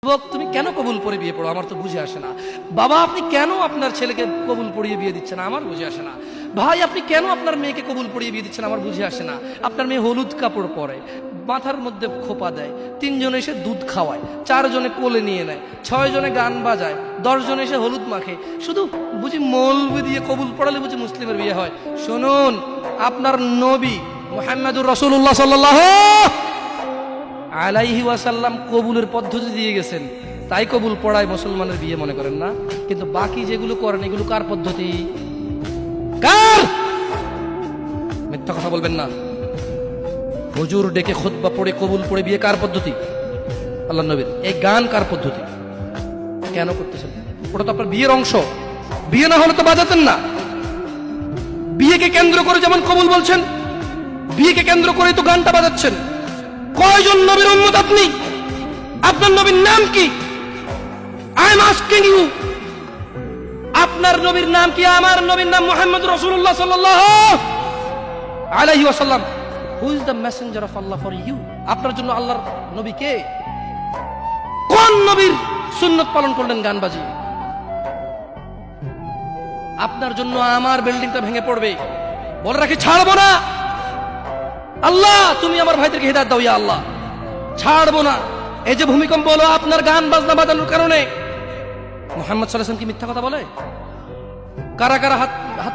যুবক, তুমি কেন কবুল পড়ে বিয়ে পড়ো? আমার তো বুঝে আসে না। বাবা, আপনি কেন আপনার ছেলেকে কবুল পড়িয়ে বিয়ে দিচ্ছেন? আমার বুঝে আসে না। ভাই, আপনি কেন আপনার মেয়েকে কবুল পড়িয়ে বিয়ে দিচ্ছেন? আমার বুঝে আসে না। আপনার মেয়ে হলুদ কাপড় পরে, মাথার মধ্যে খোপা দেয়, 3 জন এসে দুধ খাওয়ায়, 4 জনে কোলে নিয়ে নেয়, 6 জনে গান বাজায়, 10 জন এসে হলুদ মাখে। শুধু বুঝি মৌলবি দিয়ে কবুল পড়ালে বুঝি মুসলিমের বিয়ে হয়? শুনুন, আপনার নবী মুহাম্মদুর রাসূলুল্লাহ সাল্লাল্লাহু আলাইহি ওয়াসাল্লাম কবুলের পদ্ধতি দিয়ে গেছেন, তাই কবুল পড়ায় মুসলমানের বিয়ে মনে করেন না। কিন্তু বাকি যেগুলো করেন এগুলো কার পদ্ধতি? কার? মিথ্যা কথা বলবেন না। হুজুর ডেকে খুতবা পড়ে কবুল পড়ে বিয়ে কার পদ্ধতি? আল্লাহ নবীর। এই গান কার পদ্ধতি? কেন করতেছেন? ওটা তো আপনার বিয়ের অংশ। বিয়ে না হলে তো বাজাতেন না। বিয়েকে কেন্দ্র করে যেমন কবুল বলছেন, বিয়েকে কেন্দ্র করে তো গানটা বাজাচ্ছেন। কয়জন নবীর উম্মত আপনি? আপনার নবীর নাম কি? I am asking you. আপনার নবীর নাম কি? আমার নবীর নাম মুহাম্মদ রাসূলুল্লাহ সাল্লাল্লাহু আলাইহি ওয়াসাল্লাম। Who is the messenger of Allah for you? আপনার জন্য আল্লাহর নবী কে? কোন নবীর সুন্নাত পালন করলেন গান বাজিয়ে? আপনার জন্য আমার বিল্ডিংটা ভেঙে পড়বে, বলে রাখি ছাড়বো না। আল্লাহ, তুমি আমার ভাইদেরকে হিদায়াত দাও ইয়া আল্লাহ, ছাড়বো না। এই যে ভূমিকম্প হলো আপনার গান বাজনা বাজানোর কারণে। মুহাম্মদ সাল্লাল্লাহু আলাইহি ওয়াসাল্লাম কি মিথ্যা কথা বলে? কারা কারা হাত